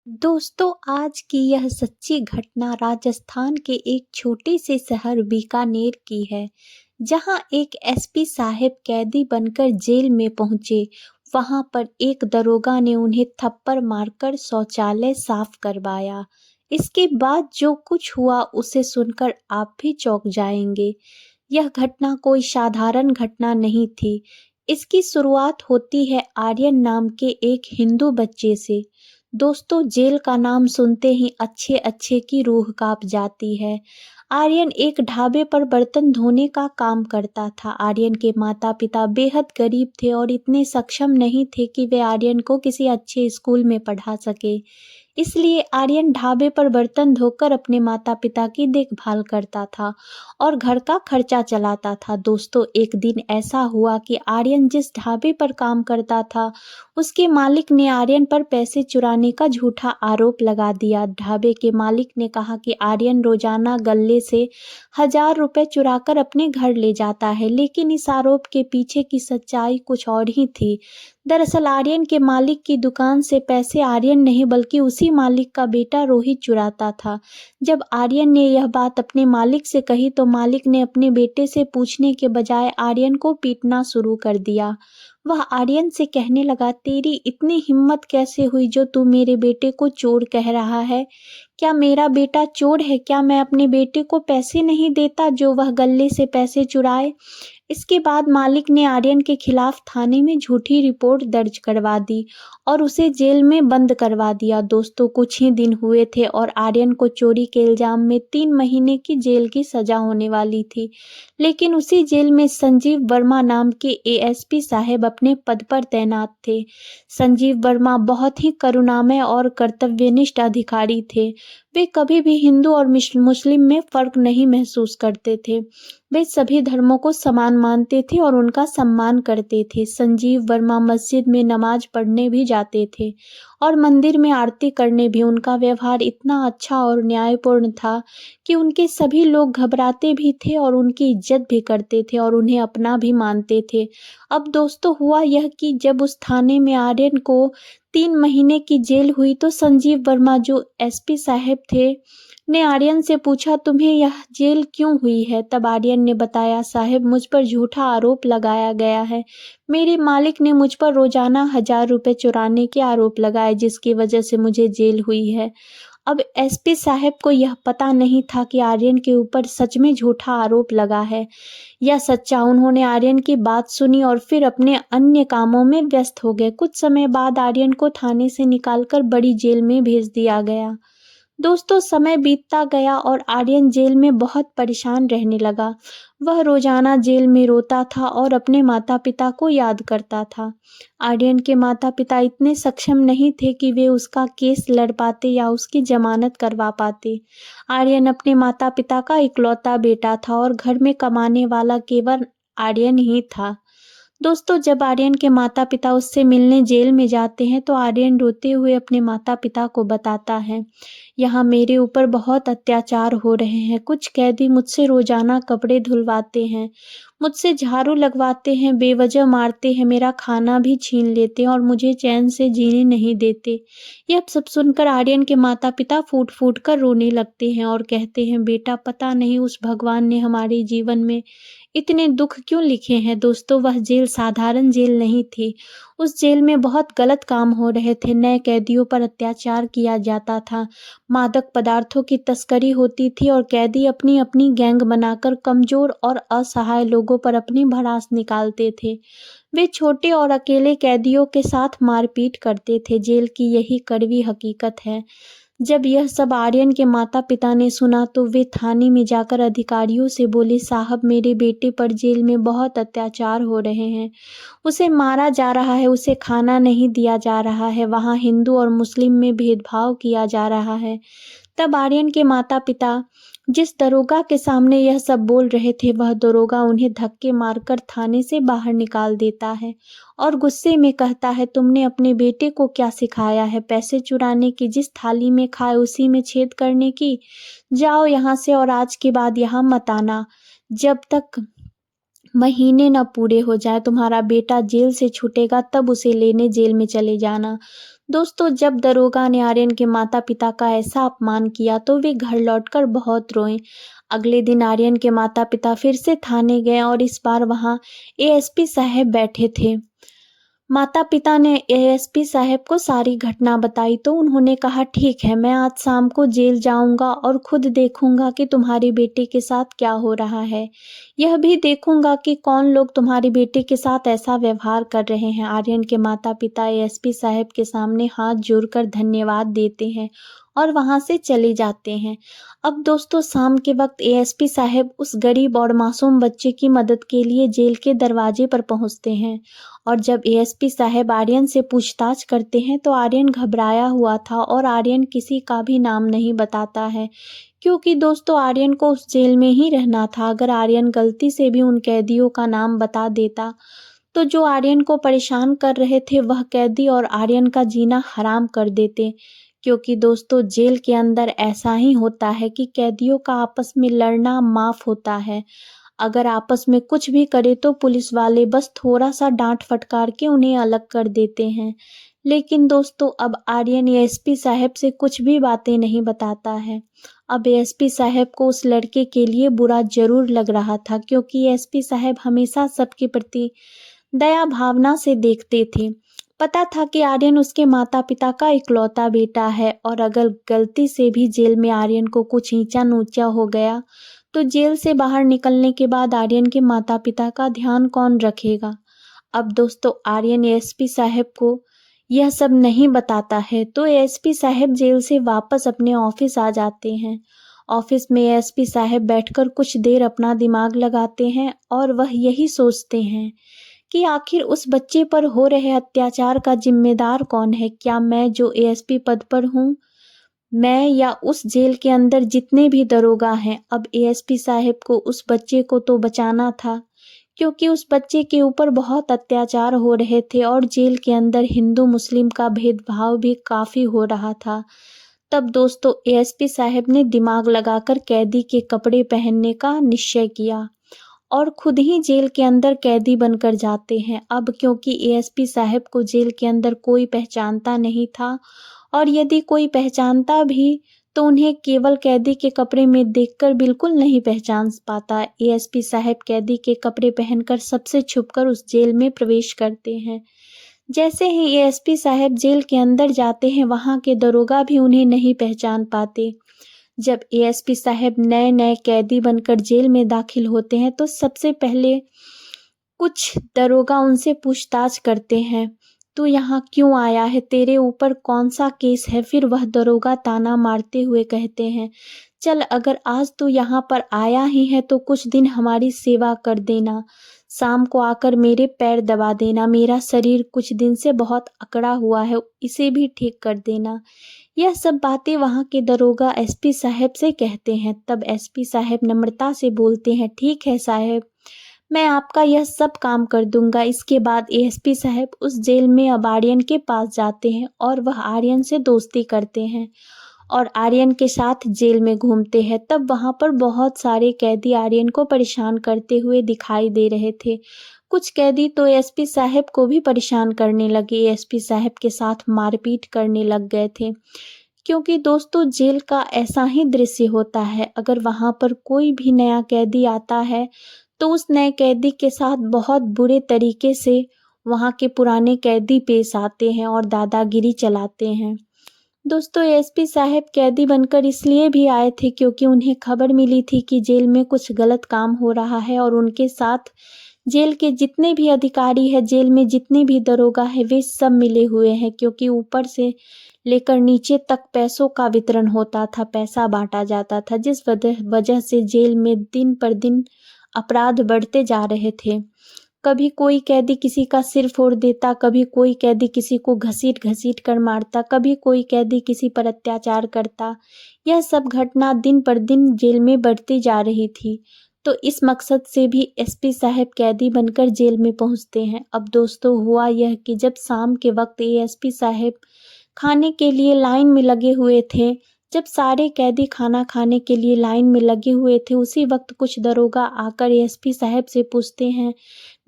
दोस्तों, आज की यह सच्ची घटना राजस्थान के एक छोटे से शहर बीकानेर की है, जहां एक एसपी साहब कैदी बनकर जेल में पहुंचे। वहां पर एक दरोगा ने उन्हें थप्पड़ मारकर शौचालय साफ करवाया। इसके बाद जो कुछ हुआ उसे सुनकर आप भी चौंक जाएंगे। यह घटना कोई साधारण घटना नहीं थी। इसकी शुरुआत होती है आर्यन नाम के एक हिंदू बच्चे से। दोस्तों, जेल का नाम सुनते ही अच्छे अच्छे की रूह कांप जाती है। आर्यन एक ढाबे पर बर्तन धोने का काम करता था। आर्यन के माता पिता बेहद गरीब थे और इतने सक्षम नहीं थे कि वे आर्यन को किसी अच्छे स्कूल में पढ़ा सके। इसलिए आर्यन ढाबे पर बर्तन धोकर अपने माता पिता की देखभाल करता था और घर का खर्चा चलाता था। दोस्तों, एक दिन ऐसा हुआ कि आर्यन जिस ढाबे पर काम करता था, उसके मालिक ने आर्यन पर पैसे चुराने का झूठा आरोप लगा दिया। ढाबे के मालिक ने कहा कि आर्यन रोजाना गल्ले से 1,000 रुपए चुराकर अपने घर ले जाता है, लेकिन इस आरोप के पीछे की सच्चाई कुछ और ही थी। दरअसल आर्यन के मालिक की दुकान से पैसे आर्यन नहीं बल्कि उसी मालिक का बेटा रोहित चुराता था। जब आर्यन ने यह बात अपने मालिक से कही तो मालिक ने अपने बेटे से पूछने के बजाय आर्यन को पीटना शुरू कर दिया। वह आर्यन से कहने लगा, तेरी इतनी हिम्मत कैसे हुई जो तू मेरे बेटे को चोर कह रहा है? क्या मेरा बेटा चोर है? क्या मैं अपने बेटे को पैसे नहीं देता जो वह गल्ले से पैसे चुराए? इसके बाद मालिक ने आर्यन के खिलाफ थाने में झूठी रिपोर्ट दर्ज करवा दी और उसे जेल में बंद करवा दिया। दोस्तों, कुछ ही दिन हुए थे और आर्यन को चोरी के इल्जाम में 3 महीने की जेल की सजा होने वाली थी। लेकिन उसी जेल में संजीव वर्मा नाम के एएसपी साहब अपने पद पर तैनात थे। संजीव वर्मा बहुत ही करुणामय और कर्तव्यनिष्ठ अधिकारी थे। वे कभी भी हिंदू और मुस्लिम में फर्क नहीं महसूस करते थे। वे सभी धर्मों को समान मानते थे और उनका सम्मान करते थे। संजीव वर्मा मस्जिद में नमाज पढ़ने भी जाते थे और मंदिर में आरती करने भी। उनका व्यवहार इतना अच्छा और न्यायपूर्ण था कि उनके सभी लोग घबराते भी थे और उनकी इज्जत भी करते थे और उन्हें अपना भी मानते थे। अब दोस्तों, हुआ यह कि जब उस थाने में आर्यन को 3 महीने की जेल हुई तो संजीव वर्मा जो एसपी साहब थे ने आर्यन से पूछा, तुम्हें यह जेल क्यों हुई है? तब आर्यन ने बताया, साहब, मुझ पर झूठा आरोप लगाया गया है। मेरे मालिक ने मुझ पर रोजाना 1,000 रुपए चुराने के आरोप लगाए, जिसकी वजह से मुझे जेल हुई है। अब एसपी साहब को यह पता नहीं था कि आर्यन के ऊपर सच में झूठा आरोप लगा है या सच्चा। उन्होंने आर्यन की बात सुनी और फिर अपने अन्य कामों में व्यस्त हो गए। कुछ समय बाद आर्यन को थाने से निकालकर बड़ी जेल में भेज दिया गया। दोस्तों, समय बीतता गया और आर्यन जेल में बहुत परेशान रहने लगा। वह रोजाना जेल में रोता था और अपने माता पिता को याद करता था। आर्यन के माता पिता इतने सक्षम नहीं थे कि वे उसका केस लड़ पाते या उसकी जमानत करवा पाते। आर्यन अपने माता पिता का इकलौता बेटा था और घर में कमाने वाला केवल आर्यन ही था। दोस्तों, जब आर्यन के माता पिता उससे मिलने जेल में जाते हैं तो आर्यन रोते हुए अपने माता पिता को बताता है, यहाँ मेरे ऊपर बहुत अत्याचार हो रहे हैं। कुछ कैदी मुझसे रोजाना कपड़े धुलवाते हैं, मुझसे झाड़ू लगवाते हैं, बेवजह मारते हैं, मेरा खाना भी छीन लेते हैं और मुझे चैन से जीने नहीं देते। यह सब सुनकर आर्यन के माता पिता फूट फूट कर रोने लगते हैं और कहते हैं, बेटा, पता नहीं उस भगवान ने हमारे जीवन में इतने दुख क्यों लिखे हैं। दोस्तों, वह जेल साधारण जेल नहीं थी। उस जेल में बहुत गलत काम हो रहे थे। नए कैदियों पर अत्याचार किया जाता था, मादक पदार्थों की तस्करी होती थी और कैदी अपनी अपनी गैंग बनाकर कमजोर और असहाय लोगों पर अपनी भड़ास निकालते थे। वे छोटे और अकेले कैदियों के साथ मारपीट करते थे। जेल की यही कड़वी हकीकत है। जब यह सब आर्यन के माता पिता ने सुना तो वे थाने में जाकर अधिकारियों से बोले, साहब, मेरे बेटे पर जेल में बहुत अत्याचार हो रहे हैं। उसे मारा जा रहा है, उसे खाना नहीं दिया जा रहा है, वहाँ हिंदू और मुस्लिम में भेदभाव किया जा रहा है। तब आर्यन के माता पिता जिस दरोगा के सामने यह सब बोल रहे थे, वह दरोगा उन्हें धक्के मारकर थाने से बाहर निकाल देता है और गुस्से में कहता है, तुमने अपने बेटे को क्या सिखाया है? पैसे चुराने की? जिस थाली में खाए उसी में छेद करने की? जाओ यहाँ से और आज के बाद यहाँ मत आना। जब तक महीने न पूरे हो जाए, तुम्हारा बेटा जेल से छूटेगा तब उसे लेने जेल में चले जाना। दोस्तों, जब दरोगा ने आर्यन के माता पिता का ऐसा अपमान किया तो वे घर लौटकर बहुत रोए। अगले दिन आर्यन के माता पिता फिर से थाने गए और इस बार वहां एएसपी साहब बैठे थे। माता पिता ने एएसपी साहब को सारी घटना बताई तो उन्होंने कहा, ठीक है, मैं आज शाम को जेल जाऊंगा और खुद देखूंगा कि तुम्हारे बेटे के साथ क्या हो रहा है। यह भी देखूंगा कि कौन लोग तुम्हारे बेटे के साथ ऐसा व्यवहार कर रहे हैं। आर्यन के माता पिता एएसपी साहब के सामने हाथ जोड़कर धन्यवाद देते हैं और वहां से चले जाते हैं। अब दोस्तों, शाम के वक्त एएसपी साहब उस गरीब और मासूम बच्चे की मदद के लिए जेल के दरवाजे पर पहुंचते हैं और जब एएसपी साहब आर्यन से पूछताछ करते हैं तो आर्यन घबराया हुआ था और आर्यन किसी का भी नाम नहीं बताता है, क्योंकि दोस्तों आर्यन को उस जेल में ही रहना था। अगर आर्यन गलती से भी उन कैदियों का नाम बता देता तो जो आर्यन को परेशान कर रहे थे वह कैदी और आर्यन का जीना हराम कर देते, क्योंकि दोस्तों जेल के अंदर ऐसा ही होता है कि कैदियों का आपस में लड़ना माफ होता है। अगर आपस में कुछ भी करे तो पुलिस वाले बस थोड़ा सा डांट फटकार के उन्हें अलग कर देते हैं। लेकिन दोस्तों, अब आर्यन एएसपी साहब से कुछ भी बातें नहीं बताता है। अब एएसपी साहब को उस लड़के के लिए बुरा जरूर लग रहा था, क्योंकि एएसपी साहब हमेशा सबके प्रति दया भावना से देखते थे। पता था कि आर्यन उसके माता पिता का इकलौता बेटा है और अगर गलती से भी जेल में आर्यन को कुछ ईंचा नीचा हो गया तो जेल से बाहर निकलने के बाद आर्यन के माता पिता का ध्यान कौन रखेगा। अब दोस्तों, आर्यन एएसपी साहब को यह सब नहीं बताता है तो एएसपी साहब जेल से वापस अपने ऑफिस आ जाते हैं। ऑफिस में एएसपी साहब बैठकर कुछ देर अपना दिमाग लगाते हैं और वह यही सोचते हैं कि आखिर उस बच्चे पर हो रहे अत्याचार का जिम्मेदार कौन है। क्या मैं जो एएसपी पद पर हूँ, मैं या उस जेल के अंदर जितने भी दरोगा हैं। अब एएसपी साहब को उस बच्चे को तो बचाना था, क्योंकि उस बच्चे के ऊपर बहुत अत्याचार हो रहे थे और जेल के अंदर हिंदू मुस्लिम का भेदभाव भी काफी हो रहा था। तब दोस्तों, एएसपी साहब ने दिमाग लगाकर कैदी के कपड़े पहनने का निश्चय किया और खुद ही जेल के अंदर कैदी बनकर जाते हैं। अब क्योंकि एएसपी साहब को जेल के अंदर कोई पहचानता नहीं था और यदि कोई पहचानता भी तो उन्हें केवल कैदी के कपड़े में देखकर बिल्कुल नहीं पहचान पाता। एएसपी साहब कैदी के कपड़े पहनकर सबसे छुपकर उस जेल में प्रवेश करते हैं। जैसे ही एएसपी साहब जेल के अंदर जाते हैं, वहां के दरोगा भी उन्हें नहीं पहचान पाते। जब एएसपी साहब नए नए कैदी बनकर जेल में दाखिल होते हैं तो सबसे पहले कुछ दरोगा उनसे पूछताछ करते हैं, तू यहाँ क्यों आया है, तेरे ऊपर कौन सा केस है। फिर वह दरोगा ताना मारते हुए कहते हैं, चल अगर आज तू यहाँ पर आया ही है तो कुछ दिन हमारी सेवा कर देना, शाम को आकर मेरे पैर दबा देना, मेरा शरीर कुछ दिन से बहुत अकड़ा हुआ है, इसे भी ठीक कर देना। यह सब बातें वहां के दरोगा एसपी साहब से कहते हैं। तब एसपी साहब नम्रता से बोलते हैं, ठीक है साहब, मैं आपका यह सब काम कर दूंगा। इसके बाद एएसपी साहब उस जेल में अब आर्यन के पास जाते हैं और वह आर्यन से दोस्ती करते हैं और आर्यन के साथ जेल में घूमते हैं। तब वहां पर बहुत सारे कैदी आर्यन को परेशान करते हुए दिखाई दे रहे थे। कुछ कैदी तो एएसपी साहब को भी परेशान करने लगे, एएसपी साहब के साथ मारपीट करने लग गए थे, क्योंकि दोस्तों जेल का ऐसा ही दृश्य होता है। अगर वहां पर कोई भी नया कैदी आता है तो उस नए कैदी के साथ बहुत बुरे तरीके से वहां के पुराने कैदी पेश आते हैं और दादागिरी चलाते हैं। दोस्तों, एएसपी साहब कैदी बनकर इसलिए भी आए थे क्योंकि उन्हें खबर मिली थी कि जेल में कुछ गलत काम हो रहा है और उनके साथ जेल के जितने भी अधिकारी हैं, जेल में जितने भी दरोगा हैं, वे सब मिले हुए हैं, क्योंकि ऊपर से लेकर नीचे तक पैसों का वितरण होता था, पैसा बांटा जाता था, जिस वजह से जेल में दिन पर दिन अपराध बढ़ते जा रहे थे। कभी कोई कैदी किसी का सिर फोड़ देता, कभी कोई कैदी किसी को घसीट घसीट कर मारता, कभी कोई कैदी किसी पर अत्याचार करता। यह सब घटना दिन पर दिन जेल में बढ़ती जा रही थी। तो इस मकसद से भी एसपी साहब कैदी बनकर जेल में पहुंचते हैं। अब दोस्तों, हुआ यह कि जब शाम के वक्त एएसपी साहब खाने के लिए लाइन में लगे हुए थे, जब सारे कैदी खाना खाने के लिए लाइन में लगे हुए थे, उसी वक्त कुछ दरोगा आकर एएसपी साहब से पूछते हैं,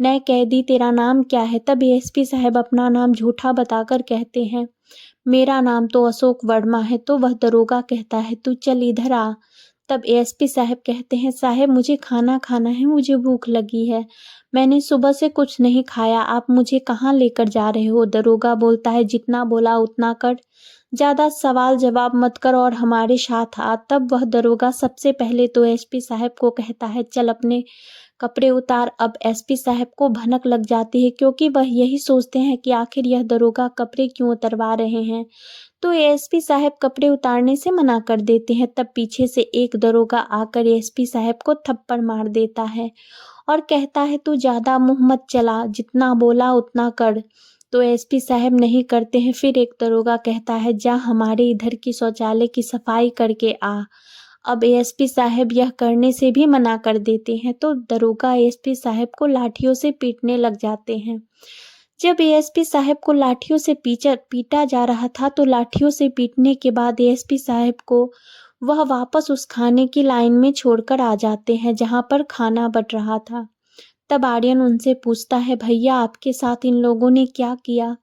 नए कैदी तेरा नाम क्या है। तब एएसपी साहब अपना नाम झूठा बताकर कहते हैं, मेरा नाम तो अशोक वर्मा है। तो वह दरोगा कहता है, तू चल इधर आ। तब एएसपी साहब कहते हैं, साहब मुझे खाना खाना है, मुझे भूख लगी है, मैंने सुबह से कुछ नहीं खाया, आप मुझे कहाँ लेकर जा रहे हो? दरोगा बोलता है, जितना बोला उतना कर, ज़्यादा सवाल जवाब मत कर और हमारे साथ आ। तब वह दरोगा सबसे पहले तो एसपी साहब को कहता है, चल अपने कपड़े उतार। अब एसपी साहब को भनक लग जाती है, क्योंकि वह यही सोचते हैं कि आखिर यह दरोगा कपड़े क्यों उतरवा रहे हैं। तो एएसपी साहब कपड़े उतारने से मना कर देते हैं। तब पीछे से एक दरोगा आकर एएसपी साहब को थप्पड़ मार देता है और कहता है, तू ज़्यादा मुंह मत चला, जितना बोला उतना कर। तो एएसपी साहब नहीं करते हैं। फिर एक दरोगा कहता है, जा हमारे इधर की शौचालय की सफाई करके आ। अब एएसपी साहब यह करने से भी मना कर देते हैं। तो दरोगा एएसपी साहब को लाठियों से पीटने लग जाते हैं। जब एएसपी साहब को लाठियों से पीटा जा रहा था, तो लाठियों से पीटने के बाद एएसपी साहब को वह वापस उस खाने की लाइन में छोड़कर आ जाते हैं जहां पर खाना बट रहा था। तब आर्यन उनसे पूछता है, भैया आपके साथ इन लोगों ने क्या किया?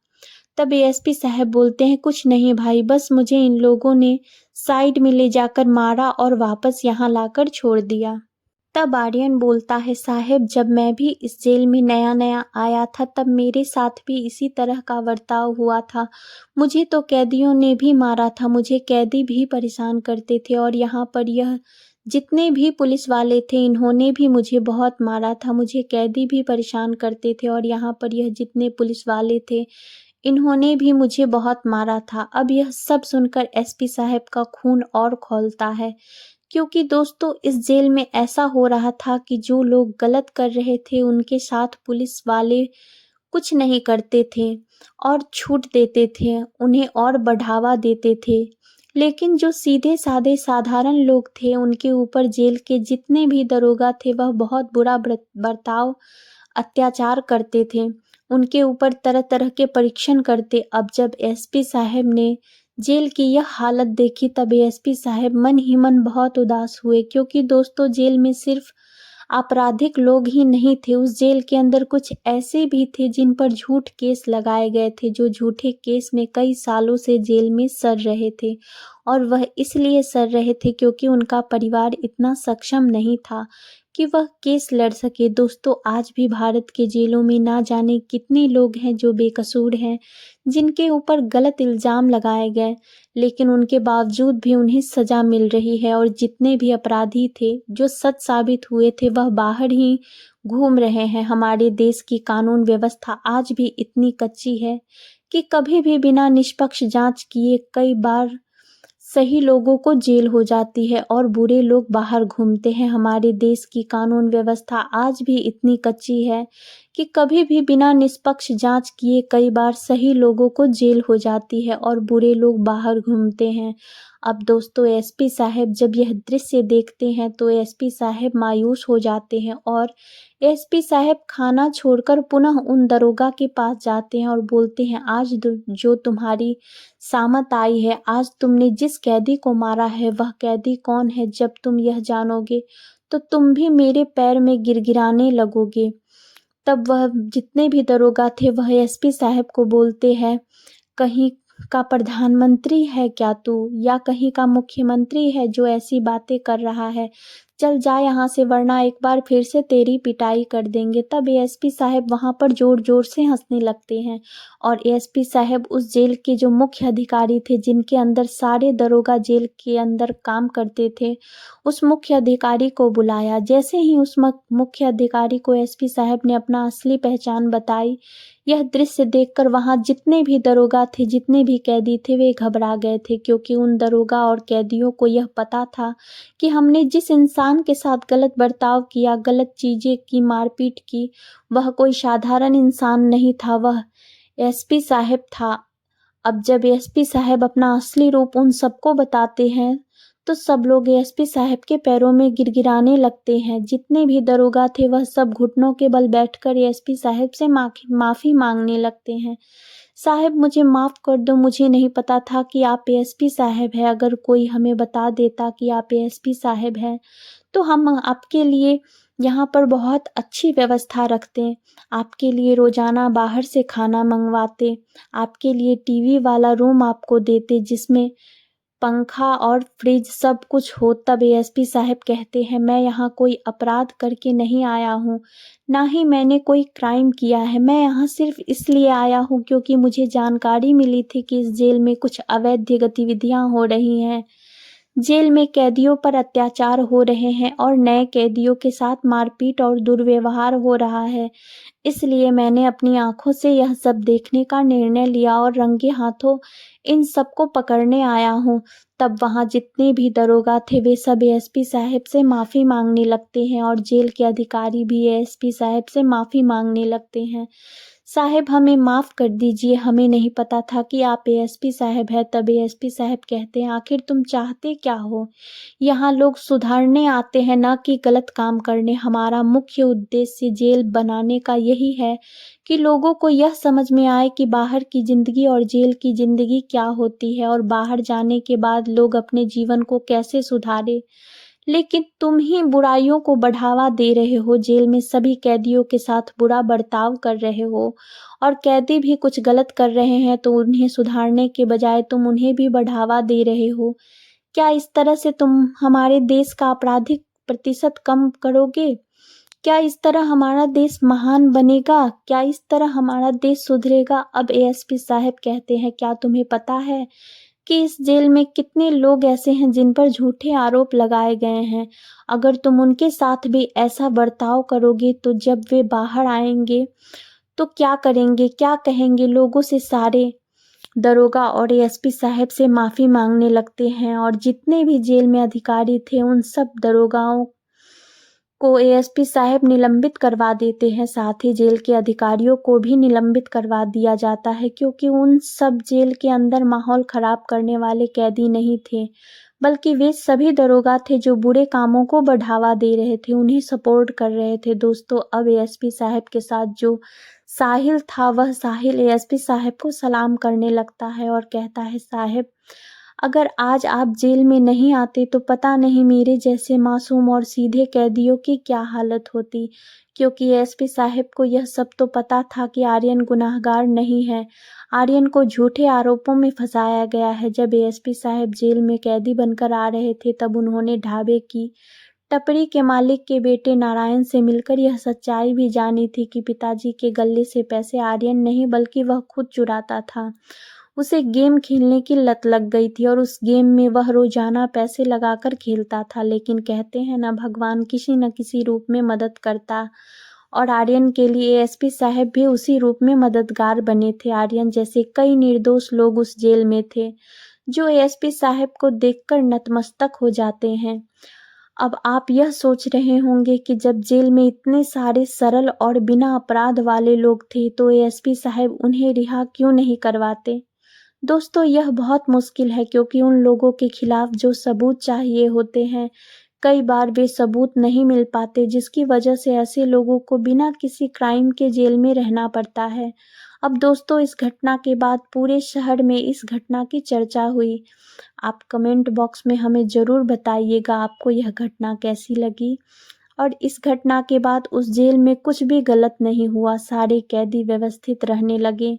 तब एएसपी साहब बोलते हैं, कुछ नहीं भाई, बस मुझे इन लोगों ने साइड में ले जाकर मारा और वापस यहाँ लाकर छोड़ दिया। तब आर्यन बोलता है, साहब जब मैं भी इस जेल में नया नया आया था, तब मेरे साथ भी इसी तरह का बर्ताव हुआ था। मुझे तो कैदियों ने भी मारा था, मुझे कैदी भी परेशान करते थे, और यहाँ पर यह जितने भी पुलिस वाले थे इन्होंने भी मुझे बहुत मारा था। मुझे कैदी भी परेशान करते थे, और यहाँ पर यह जितने पुलिस वाले थे इन्होंने भी मुझे बहुत मारा था। अब यह सब सुनकर एसपी साहब का खून और खौलता है, क्योंकि दोस्तों इस जेल में ऐसा हो रहा था कि जो लोग गलत कर रहे थे उनके साथ पुलिस वाले कुछ नहीं करते थे और छूट देते थे, उन्हें और बढ़ावा देते थे। लेकिन जो सीधे साधे साधारण लोग थे उनके ऊपर जेल के जितने भी दरोगा थे वह बहुत बुरा बर्ताव अत्याचार करते थे, उनके ऊपर तरह तरह के परीक्षण करते। अब जब एसपी साहब ने जेल की यह हालत देखी, तब एसपी साहब मन ही मन बहुत उदास हुए, क्योंकि दोस्तों जेल में सिर्फ आपराधिक लोग ही नहीं थे, उस जेल के अंदर कुछ ऐसे भी थे जिन पर झूठ केस लगाए गए थे, जो झूठे केस में कई सालों से जेल में सड़ रहे थे, और वह इसलिए सड़ रहे थे क्योंकि उनका परिवार इतना सक्षम नहीं था कि वह केस लड़ सके। दोस्तों आज भी भारत के जेलों में ना जाने कितने लोग हैं जो बेकसूर हैं, जिनके ऊपर गलत इल्ज़ाम लगाए गए, लेकिन उनके बावजूद भी उन्हें सज़ा मिल रही है, और जितने भी अपराधी थे जो सच साबित हुए थे वह बाहर ही घूम रहे हैं। हमारे देश की कानून व्यवस्था आज भी इतनी कच्ची है कि कभी भी बिना निष्पक्ष जांच किए कई बार सही लोगों को जेल हो जाती है और बुरे लोग बाहर घूमते हैं। हमारे देश की कानून व्यवस्था आज भी इतनी कच्ची है कि कभी भी बिना निष्पक्ष जांच किए कई बार सही लोगों को जेल हो जाती है और बुरे लोग बाहर घूमते हैं। अब दोस्तों एसपी साहब जब यह दृश्य देखते हैं तो एसपी साहब मायूस हो जाते हैं, और एसपी साहब खाना छोड़कर पुनः उन दरोगा के पास जाते हैं और बोलते हैं, आज जो तुम्हारी सामत आई है, आज तुमने जिस कैदी को मारा है वह कैदी कौन है, जब तुम यह जानोगे तो तुम भी मेरे पैर में गिड़गिड़ाने लगोगे। तब वह जितने भी दरोगा थे वह एसपी साहब को बोलते हैं, कहीं का प्रधानमंत्री है क्या तू, या कहीं का मुख्यमंत्री है जो ऐसी बातें कर रहा है, चल जा यहाँ से वरना एक बार फिर से तेरी पिटाई कर देंगे। तब एएसपी साहब वहाँ पर जोर जोर से हंसने लगते हैं, और एएसपी साहब उस जेल के जो मुख्य अधिकारी थे जिनके अंदर सारे दरोगा जेल के अंदर काम करते थे, उस मुख्य अधिकारी को बुलाया। जैसे ही उस मुख्य अधिकारी को एसपी साहब ने अपना असली पहचान बताई, यह दृश्य देखकर वहां जितने भी दरोगा थे, जितने भी कैदी थे, वे घबरा गए थे, क्योंकि उन दरोगा और कैदियों को यह पता था कि हमने जिस इंसान के साथ गलत बर्ताव किया, गलत चीजें की, मारपीट की, वह कोई साधारण इंसान नहीं था, वह एसपी साहब था। अब जब एसपी साहब अपना असली रूप उन सबको बताते हैं तो सब लोग एसपी साहब के पैरों में गिड़गिड़ाने लगते हैं। जितने भी दरोगा थे वह सब घुटनों के बल बैठकर एसपी साहब से माफ़ी मांगने लगते हैं। साहब मुझे माफ़ कर दो, मुझे नहीं पता था कि आप एसपी साहब हैं, अगर कोई हमें बता देता कि आप एसपी साहब हैं तो हम आपके लिए यहाँ पर बहुत अच्छी व्यवस्था रखते, आपके लिए रोज़ाना बाहर से खाना मँगवाते, आपके लिए टीवी वाला रूम आपको देते जिसमें पंखा और फ्रिज सब कुछ हो। तब एएसपी साहब कहते हैं, मैं यहाँ कोई अपराध करके नहीं आया हूँ, ना ही मैंने कोई क्राइम किया है। मैं यहाँ सिर्फ इसलिए आया हूँ क्योंकि मुझे जानकारी मिली थी कि इस जेल में कुछ अवैध गतिविधियाँ हो रही हैं। जेल में कैदियों पर अत्याचार हो रहे हैं और नए कैदियों के साथ मारपीट और दुर्व्यवहार हो रहा है। इसलिए मैंने अपनी आँखों से यह सब देखने का निर्णय लिया और रंगे हाथों इन सबको पकड़ने आया हूँ। तब वहाँ जितने भी दरोगा थे वे सब एएसपी साहब से माफ़ी मांगने लगते हैं और जेल के अधिकारी भी एएसपी साहब से माफ़ी मांगने लगते हैं। साहब हमें माफ़ कर दीजिए, हमें नहीं पता था कि आप एएसपी साहब हैं। तब एएसपी साहब कहते हैं, आखिर तुम चाहते क्या हो? यहाँ लोग सुधारने आते हैं, ना कि गलत काम करने। हमारा मुख्य उद्देश्य जेल बनाने का यही है कि लोगों को यह समझ में आए कि बाहर की ज़िंदगी और जेल की ज़िंदगी क्या होती है और बाहर जाने के बाद लोग अपने जीवन को कैसे सुधारें। लेकिन तुम ही बुराइयों को बढ़ावा दे रहे हो, जेल में सभी कैदियों के साथ बुरा बर्ताव कर रहे हो और कैदी भी कुछ गलत कर रहे हैं तो उन्हें सुधारने के बजाय तुम उन्हें भी बढ़ावा दे रहे हो। क्या इस तरह से तुम हमारे देश का आपराधिक प्रतिशत कम करोगे? क्या इस तरह हमारा देश महान बनेगा? क्या इस तरह हमारा देश सुधरेगा? अब एएसपी साहब कहते हैं, क्या तुम्हें पता है कि इस जेल में कितने लोग ऐसे हैं जिन पर झूठे आरोप लगाए गए हैं? अगर तुम उनके साथ भी ऐसा बर्ताव करोगे तो जब वे बाहर आएंगे तो क्या करेंगे, क्या कहेंगे लोगों से? सारे दरोगा और एएसपी साहब से माफ़ी मांगने लगते हैं और जितने भी जेल में अधिकारी थे उन सब दरोगाओं को एएसपी साहब निलंबित करवा देते हैं। साथ ही जेल के अधिकारियों को भी निलंबित करवा दिया जाता है क्योंकि उन सब जेल के अंदर माहौल खराब करने वाले कैदी नहीं थे, बल्कि वे सभी दरोगा थे जो बुरे कामों को बढ़ावा दे रहे थे, उन्हें सपोर्ट कर रहे थे। दोस्तों, अब एएसपी साहब के साथ जो साहिल था वह साहिल एएसपी साहब को सलाम करने लगता है और कहता है, साहब अगर आज आप जेल में नहीं आते तो पता नहीं मेरे जैसे मासूम और सीधे कैदियों की क्या हालत होती, क्योंकि एएसपी साहब को यह सब तो पता था कि आर्यन गुनाहगार नहीं है। आर्यन को झूठे आरोपों में फंसाया गया है। जब एएसपी साहब जेल में कैदी बनकर आ रहे थे तब उन्होंने ढाबे की टपरी के मालिक के बेटे नारायण से मिलकर यह सच्चाई भी जानी थी कि पिताजी के गले से पैसे आर्यन नहीं बल्कि वह खुद चुराता था। उसे गेम खेलने की लत लग गई थी और उस गेम में वह रोजाना पैसे लगाकर खेलता था। लेकिन कहते हैं ना, भगवान किसी न किसी रूप में मदद करता, और आर्यन के लिए एएसपी साहब भी उसी रूप में मददगार बने थे। आर्यन जैसे कई निर्दोष लोग उस जेल में थे जो एएसपी साहब को देखकर नतमस्तक हो जाते हैं। अब आप यह सोच रहे होंगे कि जब जेल में इतने सारे सरल और बिना अपराध वाले लोग थे तो एएसपी साहब उन्हें रिहा क्यों नहीं करवाते। दोस्तों, यह बहुत मुश्किल है क्योंकि उन लोगों के खिलाफ जो सबूत चाहिए होते हैं कई बार वे सबूत नहीं मिल पाते, जिसकी वजह से ऐसे लोगों को बिना किसी क्राइम के जेल में रहना पड़ता है। अब दोस्तों, इस घटना के बाद पूरे शहर में इस घटना की चर्चा हुई। आप कमेंट बॉक्स में हमें ज़रूर बताइएगा आपको यह घटना कैसी लगी। और इस घटना के बाद उस जेल में कुछ भी गलत नहीं हुआ, सारे कैदी व्यवस्थित रहने लगे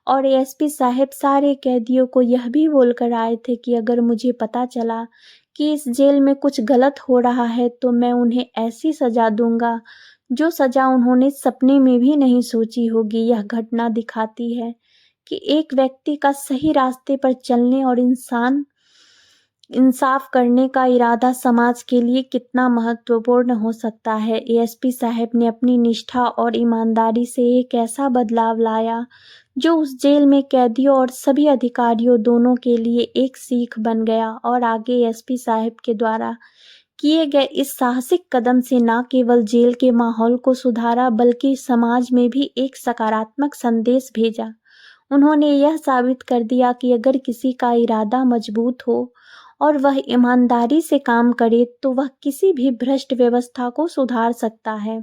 और एएसपी साहब सारे कैदियों को यह भी बोलकर आए थे कि अगर मुझे पता चला कि इस जेल में कुछ गलत हो रहा है तो मैं उन्हें ऐसी सज़ा दूंगा जो सज़ा उन्होंने सपने में भी नहीं सोची होगी। यह घटना दिखाती है कि एक व्यक्ति का सही रास्ते पर चलने और इंसाफ करने का इरादा समाज के लिए कितना महत्वपूर्ण हो सकता है। एएसपी साहब ने अपनी निष्ठा और ईमानदारी से एक ऐसा बदलाव लाया जो उस जेल में कैदियों और सभी अधिकारियों दोनों के लिए एक सीख बन गया। और आगे एएसपी साहब के द्वारा किए गए इस साहसिक कदम से न केवल जेल के माहौल को सुधारा बल्कि समाज में भी एक सकारात्मक संदेश भेजा। उन्होंने यह साबित कर दिया कि अगर किसी का इरादा मजबूत हो और वह ईमानदारी से काम करे तो वह किसी भी भ्रष्ट व्यवस्था को सुधार सकता है।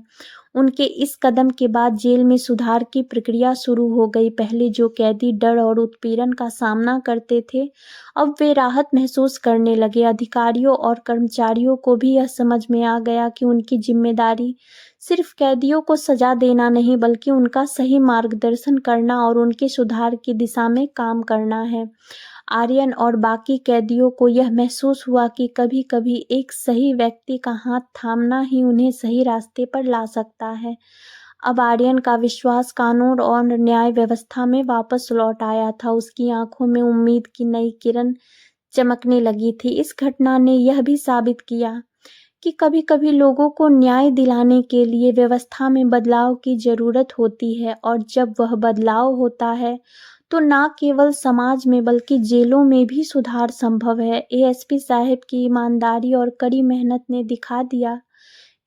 उनके इस कदम के बाद जेल में सुधार की प्रक्रिया शुरू हो गई। पहले जो कैदी डर और उत्पीड़न का सामना करते थे, अब वे राहत महसूस करने लगे। अधिकारियों और कर्मचारियों को भी यह समझ में आ गया कि उनकी जिम्मेदारी सिर्फ कैदियों को सजा देना नहीं, बल्कि उनका सही मार्गदर्शन करना और उनके सुधार की दिशा में काम करना है। आर्यन और बाकी कैदियों को यह महसूस हुआ कि कभी-कभी एक सही व्यक्ति का हाथ थामना ही उन्हें सही रास्ते पर ला सकता है। अब आर्यन का विश्वास कानून और न्याय व्यवस्था में वापस लौट आया था। उसकी आंखों में उम्मीद की नई किरण चमकने लगी थी। इस घटना ने यह भी साबित किया कि कभी-कभी लोगों को न्याय दिलाने के लिए व्यवस्था में बदलाव की जरूरत होती है, और जब वह बदलाव होता है तो न केवल समाज में बल्कि जेलों में भी सुधार संभव है। एएसपी साहब की ईमानदारी और कड़ी मेहनत ने दिखा दिया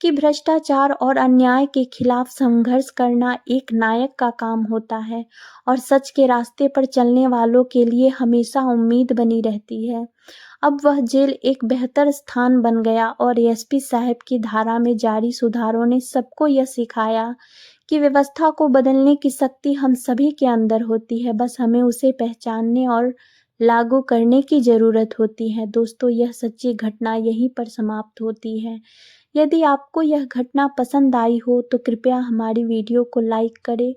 कि भ्रष्टाचार और अन्याय के खिलाफ संघर्ष करना एक नायक का काम होता है, और सच के रास्ते पर चलने वालों के लिए हमेशा उम्मीद बनी रहती है। अब वह जेल एक बेहतर स्थान बन गया, और एएसपी साहब की धारा में जारी सुधारों ने सबको यह सिखाया कि व्यवस्था को बदलने की शक्ति हम सभी के अंदर होती है। बस हमें उसे पहचानने और लागू करने की जरूरत होती है। दोस्तों, यह सच्ची घटना यहीं पर समाप्त होती है। यदि आपको यह घटना पसंद आई हो तो कृपया हमारी वीडियो को लाइक करें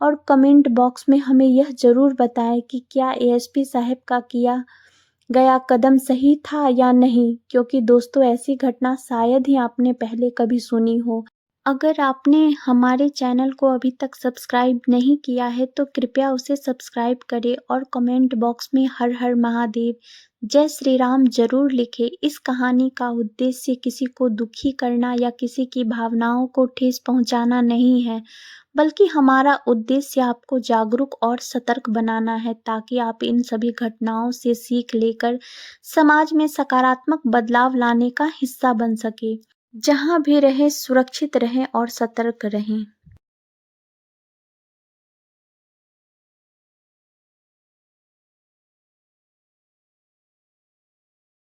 और कमेंट बॉक्स में हमें यह जरूर बताएं कि क्या एएसपी साहब का किया गया कदम सही था या नहीं, क्योंकि दोस्तों ऐसी घटना शायद ही आपने पहले कभी सुनी हो। अगर आपने हमारे चैनल को अभी तक सब्सक्राइब नहीं किया है तो कृपया उसे सब्सक्राइब करें और कमेंट बॉक्स में हर हर महादेव, जय श्री राम जरूर लिखें। इस कहानी का उद्देश्य किसी को दुखी करना या किसी की भावनाओं को ठेस पहुंचाना नहीं है, बल्कि हमारा उद्देश्य आपको जागरूक और सतर्क बनाना है, ताकि आप इन सभी घटनाओं से सीख लेकर समाज में सकारात्मक बदलाव लाने का हिस्सा बन सके। जहाँ भी रहें सुरक्षित रहें और सतर्क रहें।